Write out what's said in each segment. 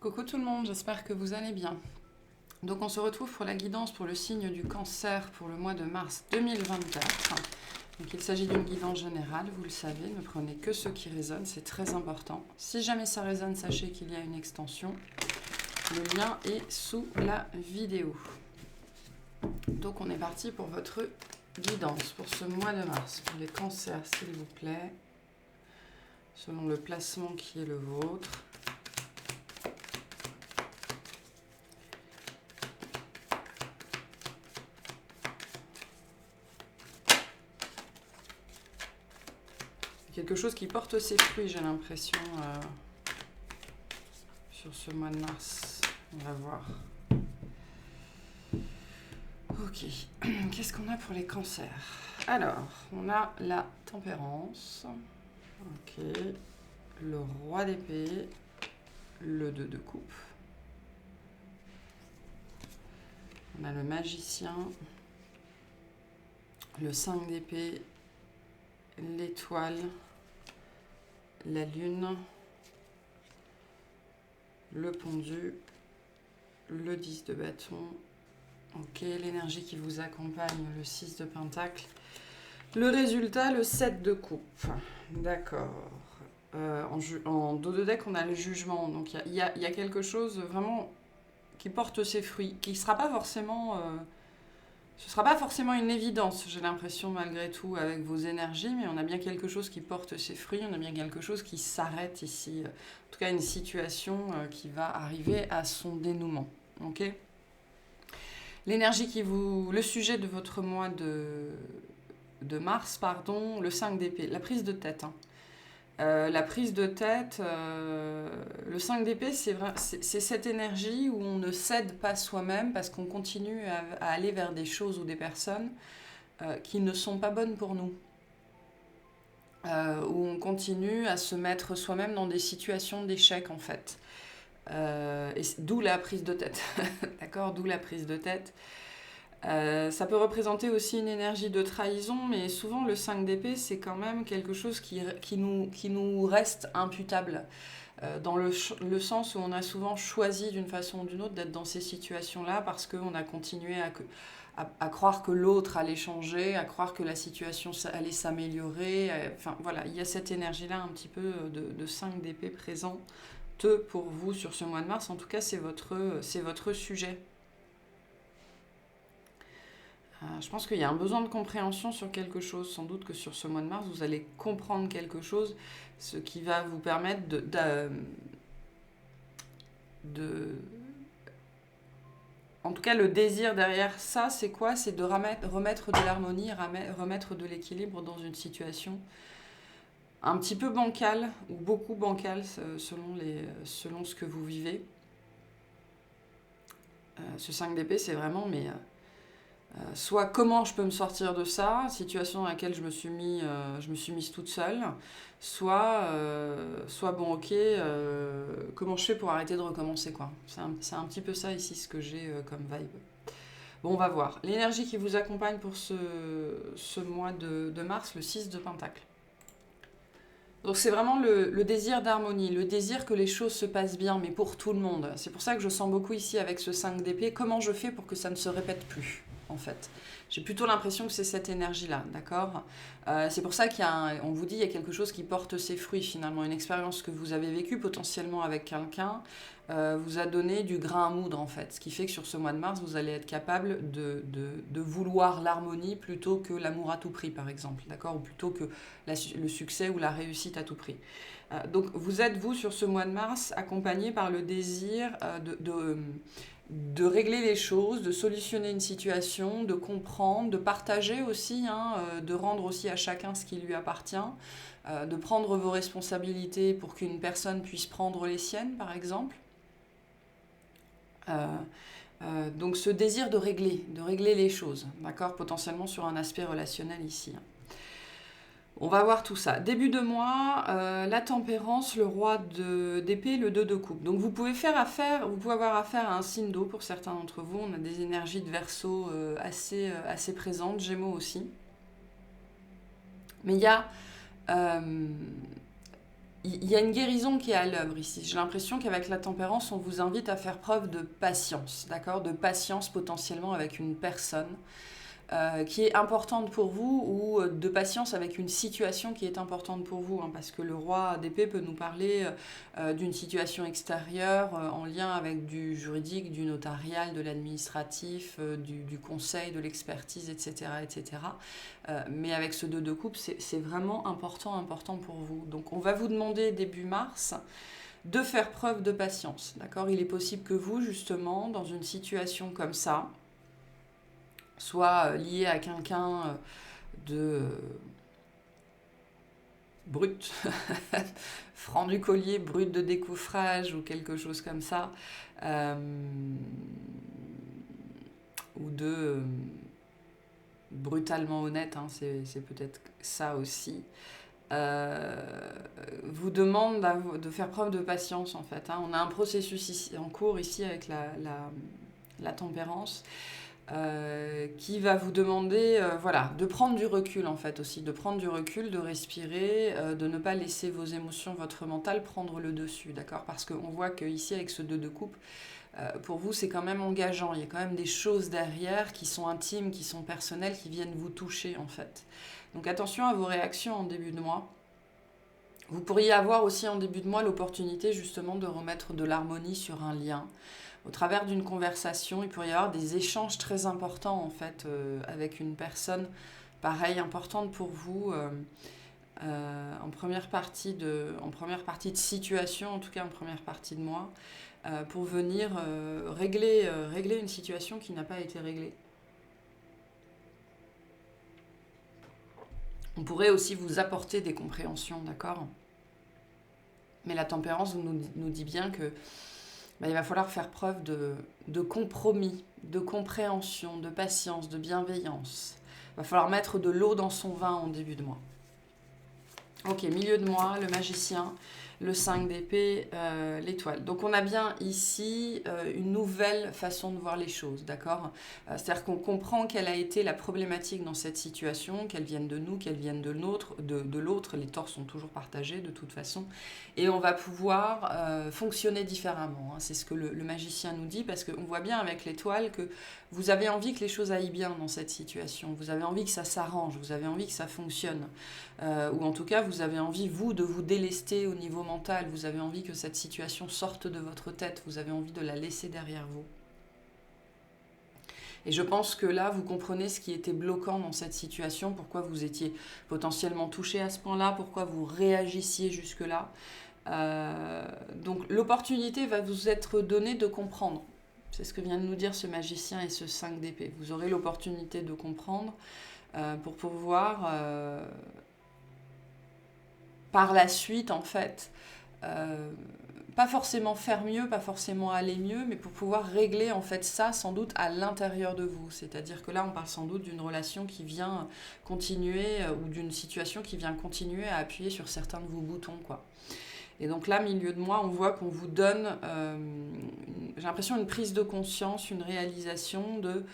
Coucou tout le monde, j'espère que vous allez bien. Donc on se retrouve pour la guidance pour le signe du cancer pour le mois de mars 2024. Donc il s'agit d'une guidance générale, vous le savez, ne prenez que ce qui résonne, c'est très important. Si jamais ça résonne, sachez qu'il y a une extension. Le lien est sous la vidéo. Donc on est parti pour votre guidance pour ce mois de mars. Pour les cancers, s'il vous plaît, selon le placement qui est le vôtre. Quelque chose qui porte ses fruits, j'ai l'impression, sur ce mois de mars. On va voir. Ok, qu'est-ce qu'on a pour les cancers? Alors, on a la tempérance, ok, le roi d'épée, le 2 de coupe, on a le magicien, le 5 d'épée, l'étoile, la lune, le pendu, le 10 de bâton, ok, l'énergie qui vous accompagne, le 6 de pentacle, le résultat, le 7 de coupe, d'accord. En dos de deck, on a le jugement, donc il y a quelque chose vraiment qui porte ses fruits, qui ne sera pas forcément... ce ne sera pas forcément une évidence, j'ai l'impression, malgré tout, avec vos énergies, mais on a bien quelque chose qui porte ses fruits, on a bien quelque chose qui s'arrête ici. En tout cas, une situation qui va arriver à son dénouement. Ok ? L'énergie qui vous... Le sujet de votre mois de mars, pardon, le 5 d'épée, la prise de tête. La prise de tête, le 5 d'épée, c'est cette énergie où on ne cède pas soi-même parce qu'on continue à aller vers des choses ou des personnes qui ne sont pas bonnes pour nous. Où on continue à se mettre soi-même dans des situations d'échec, en fait. Et d'où la prise de tête. D'accord ? D'où la prise de tête. Ça peut représenter aussi une énergie de trahison, mais souvent le 5 d'épée, c'est quand même quelque chose qui nous reste imputable, dans le sens où on a souvent choisi d'une façon ou d'une autre d'être dans ces situations-là parce qu'on a continué à croire que l'autre allait changer, à croire que la situation allait s'améliorer. Enfin voilà, il y a cette énergie-là un petit peu de 5 d'épée présente pour vous sur ce mois de mars. En tout cas, c'est votre sujet. Je pense qu'il y a un besoin de compréhension sur quelque chose. Sans doute que sur ce mois de mars, vous allez comprendre quelque chose, ce qui va vous permettre en tout cas, le désir derrière ça, c'est quoi? C'est de remettre de l'harmonie, remettre de l'équilibre dans une situation un petit peu bancale, ou beaucoup bancale, selon ce que vous vivez. Ce 5 d'épée, c'est vraiment... soit comment je peux me sortir de ça, situation dans laquelle je me suis mise toute seule, soit bon ok, comment je fais pour arrêter de recommencer quoi. C'est un petit peu ça ici ce que j'ai comme vibe. Bon, on va voir. L'énergie qui vous accompagne pour ce mois de mars, le 6 de pentacle. Donc c'est vraiment le désir d'harmonie, le désir que les choses se passent bien, mais pour tout le monde. C'est pour ça que je sens beaucoup ici avec ce 5 d'épée, comment je fais pour que ça ne se répète plus, en fait. J'ai plutôt l'impression que c'est cette énergie-là, d'accord ? C'est pour ça on vous dit, il y a quelque chose qui porte ses fruits, finalement. Une expérience que vous avez vécue potentiellement avec quelqu'un vous a donné du grain à moudre, en fait. Ce qui fait que sur ce mois de mars, vous allez être capable de vouloir l'harmonie plutôt que l'amour à tout prix, par exemple, d'accord ? Ou plutôt que le succès ou la réussite à tout prix. Donc vous êtes, vous, sur ce mois de mars, accompagné par le désir de régler les choses, de solutionner une situation, de comprendre, de partager aussi, de rendre aussi à chacun ce qui lui appartient, de prendre vos responsabilités pour qu'une personne puisse prendre les siennes, par exemple. Donc ce désir de régler les choses, d'accord, potentiellement sur un aspect relationnel ici. On va voir tout ça. Début de mois, la tempérance, le roi d'épée, le 2 de coupe. Donc vous pouvez avoir affaire à un signe d'eau pour certains d'entre vous. On a des énergies de Verseau assez présentes, Gémeaux aussi. Mais il y a il y a une guérison qui est à l'œuvre ici. J'ai l'impression qu'avec la tempérance, on vous invite à faire preuve de patience, d'accord? De patience potentiellement avec une personne qui est importante pour vous ou de patience avec une situation qui est importante pour vous, hein, parce que le roi d'épée peut nous parler d'une situation extérieure en lien avec du juridique, du notarial, de l'administratif, du conseil, de l'expertise, etc. etc. Mais avec ce 2 de coupe, c'est vraiment important pour vous. Donc on va vous demander début mars de faire preuve de patience, d'accord? Il est possible que vous, justement, dans une situation comme ça, soit lié à quelqu'un de brut, franc du collier, brut de décoffrage ou quelque chose comme ça, ou de brutalement honnête, hein, c'est peut-être ça aussi, vous demande de faire preuve de patience en fait. Hein. On a un processus ici, en cours ici avec la tempérance. Qui va vous demander voilà, de prendre du recul en fait aussi, de prendre du recul, de respirer, de ne pas laisser vos émotions, votre mental prendre le dessus, d'accord? Parce qu'on voit qu'ici avec ce 2 de coupe, pour vous c'est quand même engageant, il y a quand même des choses derrière qui sont intimes, qui sont personnelles, qui viennent vous toucher en fait. Donc attention à vos réactions en début de mois. Vous pourriez avoir aussi en début de mois l'opportunité justement de remettre de l'harmonie sur un lien. Au travers d'une conversation, il pourrait y avoir des échanges très importants en fait avec une personne, pareil, importante pour vous en première partie de situation, en tout cas en première partie de mois, pour venir régler une situation qui n'a pas été réglée. On pourrait aussi vous apporter des compréhensions, d'accord? Mais la tempérance nous dit bien que il va falloir faire preuve de compromis, de compréhension, de patience, de bienveillance. Il va falloir mettre de l'eau dans son vin en début de mois. Ok, milieu de mois, le magicien, le 5 d'épée, l'étoile. Donc on a bien ici une nouvelle façon de voir les choses, d'accord? C'est-à-dire qu'on comprend quelle a été la problématique dans cette situation, qu'elle vienne de nous, qu'elle vienne de l'autre, les torts sont toujours partagés de toute façon, et on va pouvoir fonctionner différemment. Hein. C'est ce que le magicien nous dit, parce qu'on voit bien avec l'étoile que vous avez envie que les choses aillent bien dans cette situation, vous avez envie que ça s'arrange, vous avez envie que ça fonctionne. Ou en tout cas, vous avez envie, vous, de vous délester au niveau mental, vous avez envie que cette situation sorte de votre tête, vous avez envie de la laisser derrière vous. Et je pense que là, vous comprenez ce qui était bloquant dans cette situation, pourquoi vous étiez potentiellement touché à ce point-là, pourquoi vous réagissiez jusque-là. Donc l'opportunité va vous être donnée de comprendre. C'est ce que vient de nous dire ce magicien et ce 5 d'épée. Vous aurez l'opportunité de comprendre pour pouvoir... par la suite, en fait, pas forcément faire mieux, pas forcément aller mieux, mais pour pouvoir régler, en fait, ça, sans doute, à l'intérieur de vous. C'est-à-dire que là, on parle sans doute d'une relation qui vient continuer, ou d'une situation qui vient continuer à appuyer sur certains de vos boutons, quoi. Et donc là, milieu de mois, on voit qu'on vous donne, j'ai l'impression, une prise de conscience, une réalisation de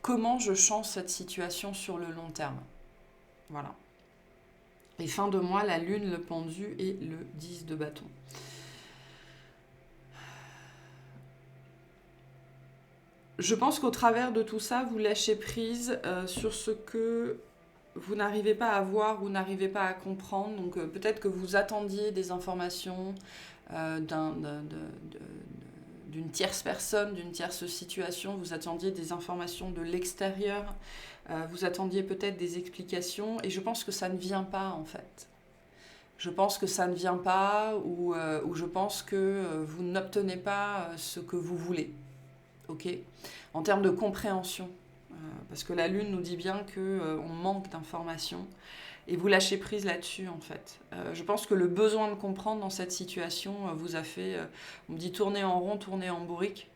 comment je change cette situation sur le long terme. Voilà. Et fin de mois, la lune, le pendu et le 10 de bâton. Je pense qu'au travers de tout ça, vous lâchez prise sur ce que vous n'arrivez pas à voir ou n'arrivez pas à comprendre. Donc peut-être que vous attendiez des informations d'une tierce personne, d'une tierce situation, vous attendiez des informations de l'extérieur, vous attendiez peut-être des explications, et je pense que ça ne vient pas en fait. Je pense que ça ne vient pas, ou je pense que vous n'obtenez pas ce que vous voulez. Ok ? En termes de compréhension, parce que la Lune nous dit bien qu'on manque d'informations, et vous lâchez prise là-dessus en fait. Je pense que le besoin de comprendre dans cette situation vous a fait, on me dit tourner en rond, tourner en bourrique.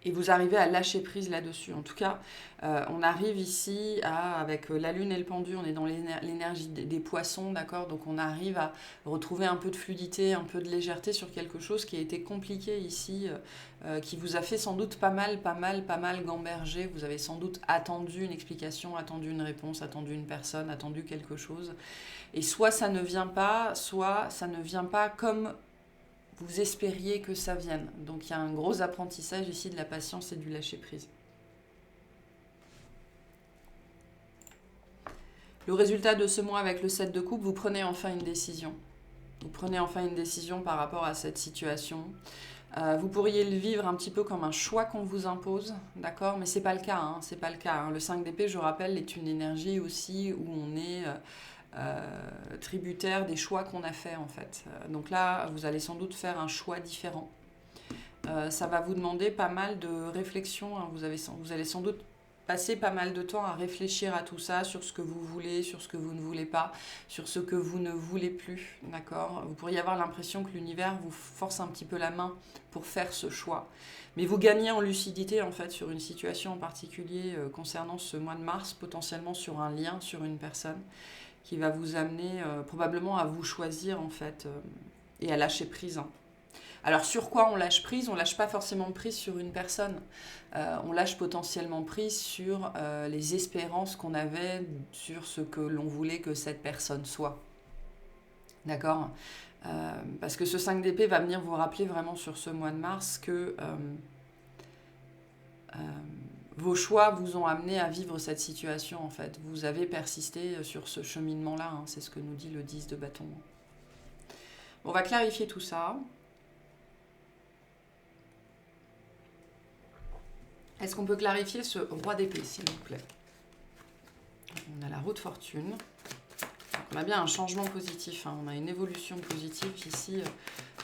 Et vous arrivez à lâcher prise là-dessus. En tout cas, on arrive ici avec la lune et le pendu, on est dans l'énergie des poissons, d'accord? Donc on arrive à retrouver un peu de fluidité, un peu de légèreté sur quelque chose qui a été compliqué ici, qui vous a fait sans doute pas mal gamberger. Vous avez sans doute attendu une explication, attendu une réponse, attendu une personne, attendu quelque chose. Et soit ça ne vient pas, soit ça ne vient pas comme vous espériez que ça vienne. Donc il y a un gros apprentissage ici de la patience et du lâcher-prise. Le résultat de ce mois avec le 7 de coupe, vous prenez enfin une décision. Vous prenez enfin une décision par rapport à cette situation. Vous pourriez le vivre un petit peu comme un choix qu'on vous impose, d'accord? Mais c'est pas le cas, hein, c'est pas le cas. Hein. Le 5 d'épée, je rappelle, est une énergie aussi où on est tributaire des choix qu'on a fait en fait. Donc là, vous allez sans doute faire un choix différent. Ça va vous demander pas mal de réflexion. Hein. Vous allez sans doute passer pas mal de temps à réfléchir à tout ça, sur ce que vous voulez, sur ce que vous ne voulez pas, sur ce que vous ne voulez plus, d'accord? Vous pourriez avoir l'impression que l'univers vous force un petit peu la main pour faire ce choix. Mais vous gagnez en lucidité en fait sur une situation en particulier concernant ce mois de mars, potentiellement sur un lien, sur une personne, qui va vous amener probablement à vous choisir en fait et à lâcher prise. Hein. Alors sur quoi on lâche prise? On lâche pas forcément prise sur une personne. On lâche potentiellement prise sur les espérances qu'on avait sur ce que l'on voulait que cette personne soit. D'accord? Parce que ce 5 d'épée va venir vous rappeler vraiment sur ce mois de mars que vos choix vous ont amené à vivre cette situation en fait. Vous avez persisté sur ce cheminement-là, hein. C'est ce que nous dit le 10 de bâton. On va clarifier tout ça. Est-ce qu'on peut clarifier ce roi d'épée, s'il vous plaît? On a la roue de fortune. On a bien un changement positif, hein. On a une évolution positive ici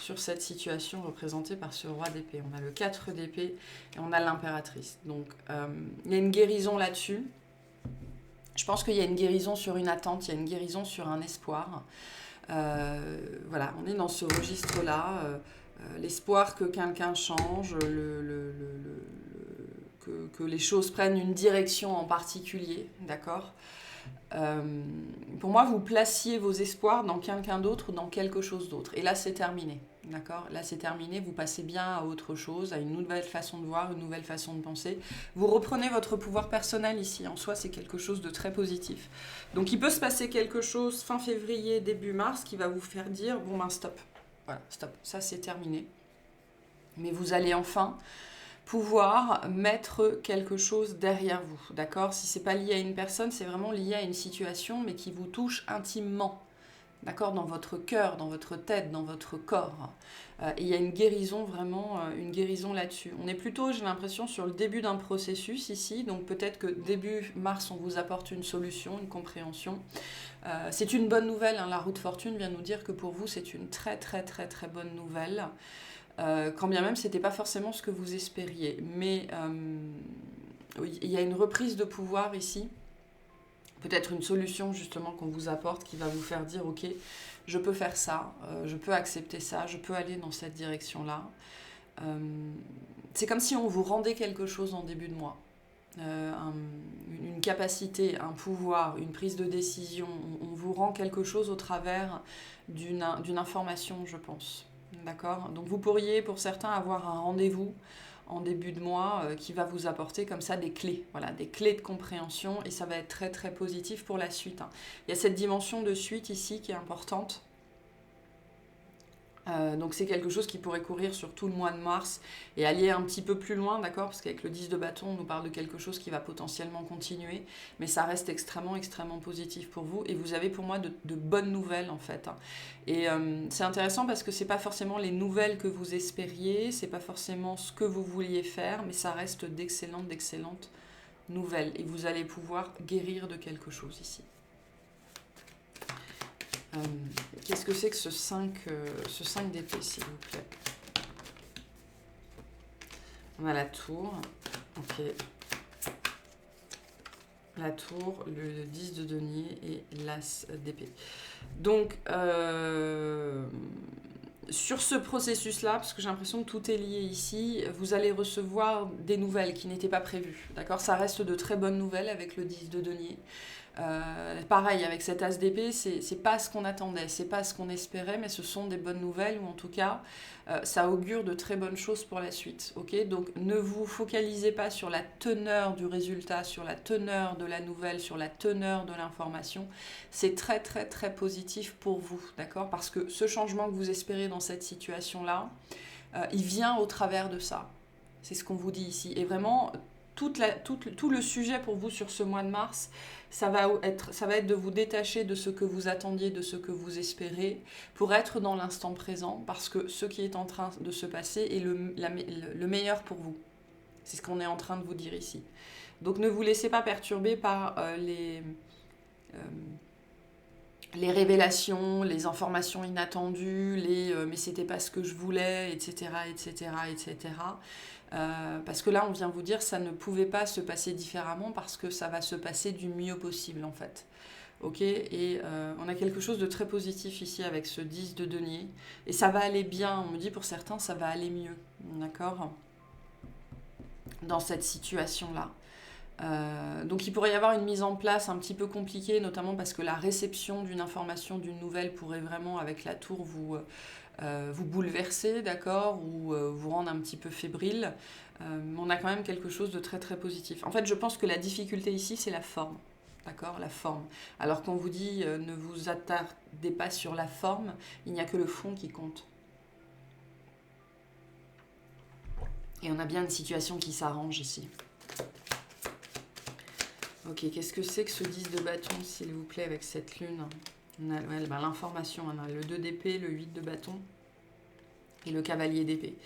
sur cette situation représentée par ce roi d'épée. On a le 4 d'épée et on a l'impératrice. Donc, il y a une guérison là-dessus. Je pense qu'il y a une guérison sur une attente, il y a une guérison sur un espoir. Voilà, on est dans ce registre-là. L'espoir que quelqu'un change, que les choses prennent une direction en particulier, d'accord? Pour moi, vous placiez vos espoirs dans quelqu'un d'autre, dans quelque chose d'autre. Et là, c'est terminé. D'accord? Là, c'est terminé. Vous passez bien à autre chose, à une nouvelle façon de voir, une nouvelle façon de penser. Vous reprenez votre pouvoir personnel ici. En soi, c'est quelque chose de très positif. Donc, il peut se passer quelque chose fin février, début mars, qui va vous faire dire, bon ben stop. Voilà, stop. Ça, c'est terminé. Mais vous allez enfin pouvoir mettre quelque chose derrière vous, d'accord? Si c'est pas lié à une personne, c'est vraiment lié à une situation, mais qui vous touche intimement, d'accord? Dans votre cœur, dans votre tête, dans votre corps. Et il y a une guérison, vraiment, une guérison là-dessus. On est plutôt, j'ai l'impression, sur le début d'un processus ici, donc peut-être que début mars, on vous apporte une solution, une compréhension. C'est une bonne nouvelle, hein. La roue de fortune vient nous dire que pour vous, c'est une très très très très bonne nouvelle. Quand bien même, ce n'était pas forcément ce que vous espériez. Mais il y a une reprise de pouvoir ici. Peut-être une solution justement qu'on vous apporte qui va vous faire dire, ok, je peux faire ça, je peux accepter ça, je peux aller dans cette direction-là. C'est comme si on vous rendait quelque chose en début de mois. Une capacité, un pouvoir, une prise de décision. On vous rend quelque chose au travers d'une information, je pense. D'accord? Donc vous pourriez, pour certains, avoir un rendez-vous en début de mois qui va vous apporter comme ça des clés. Voilà, des clés de compréhension et ça va être très très positif pour la suite. Hein. Il y a cette dimension de suite ici qui est importante. Donc c'est quelque chose qui pourrait courir sur tout le mois de mars et aller un petit peu plus loin, d'accord? Parce qu'avec le 10 de bâton, on nous parle de quelque chose qui va potentiellement continuer, mais ça reste extrêmement, extrêmement positif pour vous. Et vous avez pour moi de bonnes nouvelles en fait. Et c'est intéressant parce que c'est pas forcément les nouvelles que vous espériez, c'est pas forcément ce que vous vouliez faire, mais ça reste d'excellentes nouvelles. Et vous allez pouvoir guérir de quelque chose ici. Qu'est-ce que c'est que ce 5 d'épée, s'il vous plaît? On a la tour. Ok. La tour, le 10 de denier et l'as d'épée. Donc, Sur ce processus-là, parce que j'ai l'impression que tout est lié ici, vous allez recevoir des nouvelles qui n'étaient pas prévues. D'accord ? Ça reste de très bonnes nouvelles avec le 10 de denier. Pareil, avec cet as d'épée, c'est pas ce qu'on attendait, c'est pas ce qu'on espérait, mais ce sont des bonnes nouvelles, ou en tout cas, ça augure de très bonnes choses pour la suite. Ok ? Donc ne vous focalisez pas sur la teneur du résultat, sur la teneur de la nouvelle, sur la teneur de l'information. C'est très très très positif pour vous, d'accord ? Parce que ce changement que vous espérez dans cette situation-là, il vient au travers de ça. C'est ce qu'on vous dit ici. Et vraiment, tout le sujet pour vous sur ce mois de mars, ça va être de vous détacher de ce que vous attendiez, de ce que vous espérez, pour être dans l'instant présent, parce que ce qui est en train de se passer est le meilleur pour vous. C'est ce qu'on est en train de vous dire ici. Donc ne vous laissez pas perturber par les révélations, les informations inattendues, mais c'était pas ce que je voulais, etc., etc., etc. Parce que là, on vient vous dire ça ne pouvait pas se passer différemment parce que ça va se passer du mieux possible en fait. Ok ? Et on a quelque chose de très positif ici avec ce 10 de denier. Et ça va aller bien, on me dit pour certains, ça va aller mieux. D'accord ? Dans cette situation-là. Donc il pourrait y avoir une mise en place un petit peu compliquée, notamment parce que la réception d'une information, d'une nouvelle pourrait vraiment, avec la tour, vous bouleverser, d'accord, ou vous rendre un petit peu fébrile. Mais on a quand même quelque chose de très très positif. En fait, je pense que la difficulté ici, c'est la forme. D'accord, la forme. Alors qu'on vous dit ne vous attardez pas sur la forme, il n'y a que le fond qui compte. Et on a bien une situation qui s'arrange ici. Ok, qu'est-ce que c'est que ce 10 de bâton, s'il vous plaît, avec cette lune ? On a l'information, on a le 2 d'épée, le 8 de bâton et le cavalier d'épée.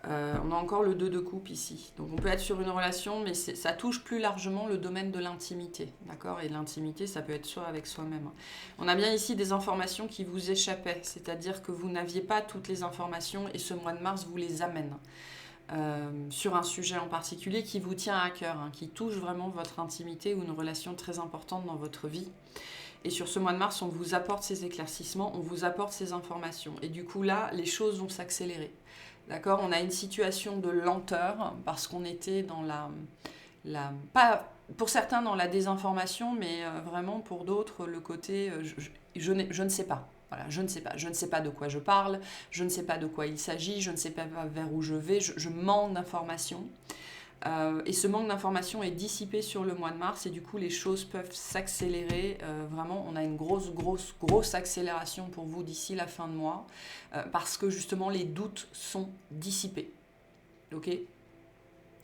On a encore le 2 de coupe ici. Donc on peut être sur une relation, mais ça touche plus largement le domaine de l'intimité. D'accord ? Et l'intimité, ça peut être soit avec soi-même. On a bien ici des informations qui vous échappaient, c'est-à-dire que vous n'aviez pas toutes les informations et ce mois de mars vous les amène. Sur un sujet en particulier qui vous tient à cœur, qui touche vraiment votre intimité ou une relation très importante dans votre vie. Et sur ce mois de mars, on vous apporte ces éclaircissements, on vous apporte ces informations. Et du coup, là, les choses vont s'accélérer. D'accord ? On a une situation de lenteur parce qu'on était dans pas pour certains dans la désinformation, mais vraiment pour d'autres, le côté je ne sais pas. Voilà, je ne sais pas. Je ne sais pas de quoi je parle, je ne sais pas de quoi il s'agit, je ne sais pas vers où je vais, je manque d'informations. Et ce manque d'informations est dissipé sur le mois de mars et du coup les choses peuvent s'accélérer. Vraiment, on a une grosse accélération pour vous d'ici la fin de mois parce que justement les doutes sont dissipés. Ok ?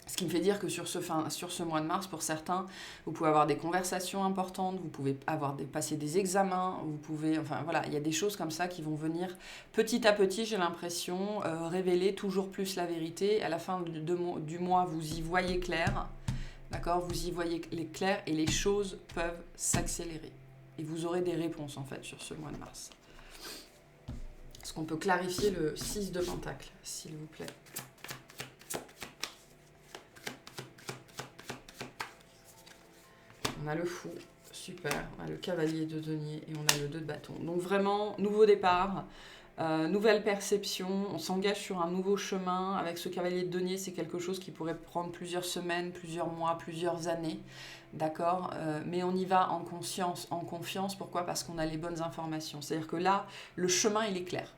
Ce qui me fait dire que sur ce mois de mars, pour certains, vous pouvez avoir des conversations importantes, vous pouvez passer des examens, vous pouvez... Enfin voilà, il y a des choses comme ça qui vont venir petit à petit, j'ai l'impression, révéler toujours plus la vérité. À la fin du mois, vous y voyez clair, d'accord ? Vous y voyez clair et les choses peuvent s'accélérer. Et vous aurez des réponses, en fait, sur ce mois de mars. Est-ce qu'on peut clarifier le 6 de Pentacle, s'il vous plaît ? On a le fou, super, on a le cavalier de denier et on a le 2 de bâton. Donc vraiment, nouveau départ, nouvelle perception, on s'engage sur un nouveau chemin. Avec ce cavalier de denier, c'est quelque chose qui pourrait prendre plusieurs semaines, plusieurs mois, plusieurs années, d'accord ? Mais on y va en conscience, en confiance. Pourquoi ? Parce qu'on a les bonnes informations. C'est-à-dire que là, le chemin, il est clair.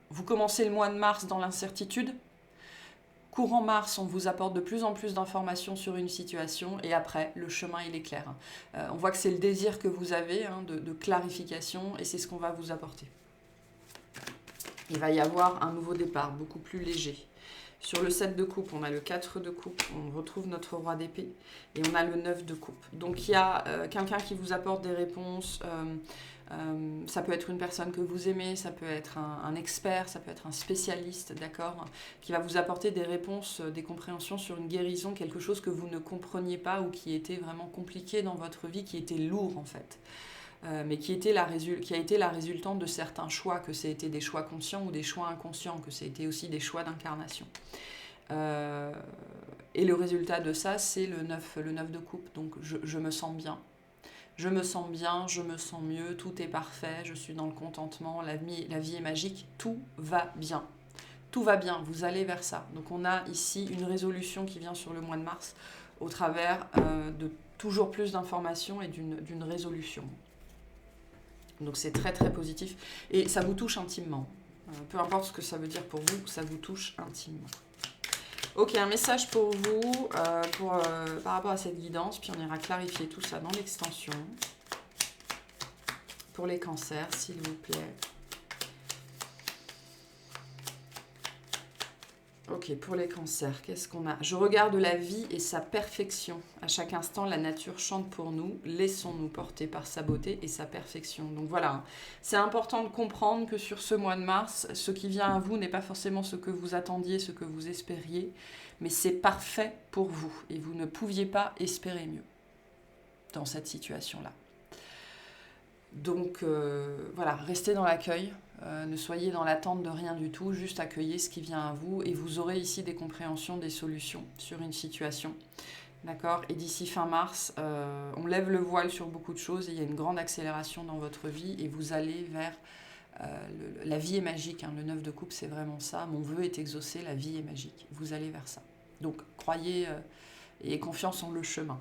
Vous commencez le mois de mars dans l'incertitude. Courant mars, on vous apporte de plus en plus d'informations sur une situation et après, le chemin, il est clair. On voit que c'est le désir que vous avez de clarification et c'est ce qu'on va vous apporter. Il va y avoir un nouveau départ, beaucoup plus léger. Sur le 7 de coupe, on a le 4 de coupe, on retrouve notre roi d'épée et on a le 9 de coupe. Donc il y a quelqu'un qui vous apporte des réponses. Ça peut être une personne que vous aimez, ça peut être un expert, ça peut être un spécialiste, d'accord, qui va vous apporter des réponses, des compréhensions sur une guérison, quelque chose que vous ne compreniez pas ou qui était vraiment compliqué dans votre vie, qui était lourd en fait, mais qui a été la résultante de certains choix, que c'était des choix conscients ou des choix inconscients, que c'était aussi des choix d'incarnation. Et le résultat de ça, c'est le 9 de coupe, donc je me sens bien. je me sens bien, je me sens mieux, tout est parfait, je suis dans le contentement, la vie est magique, tout va bien. Tout va bien, vous allez vers ça. Donc on a ici une résolution qui vient sur le mois de mars au travers de toujours plus d'informations et d'une résolution. Donc c'est très très positif et ça vous touche intimement. Peu importe ce que ça veut dire pour vous, ça vous touche intimement. Ok, un message pour vous par rapport à cette guidance, puis on ira clarifier tout ça dans l'extension. Pour les cancers, s'il vous plaît. Ok, pour les cancers, qu'est-ce qu'on a? Je regarde la vie et sa perfection. À chaque instant, la nature chante pour nous. Laissons-nous porter par sa beauté et sa perfection. Donc voilà, c'est important de comprendre que sur ce mois de mars, ce qui vient à vous n'est pas forcément ce que vous attendiez, ce que vous espériez, mais c'est parfait pour vous. Et vous ne pouviez pas espérer mieux dans cette situation-là. Donc voilà, restez dans l'accueil, ne soyez dans l'attente de rien du tout, juste accueillez ce qui vient à vous et vous aurez ici des compréhensions, des solutions sur une situation. D'accord? Et d'ici fin mars, on lève le voile sur beaucoup de choses et il y a une grande accélération dans votre vie et vous allez vers... la vie est magique, hein, le 9 de coupe c'est vraiment ça, mon vœu est exaucé, la vie est magique, vous allez vers ça. Donc croyez et confiance en le chemin.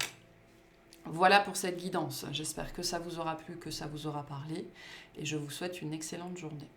Voilà pour cette guidance. J'espère que ça vous aura plu, que ça vous aura parlé. Et je vous souhaite une excellente journée.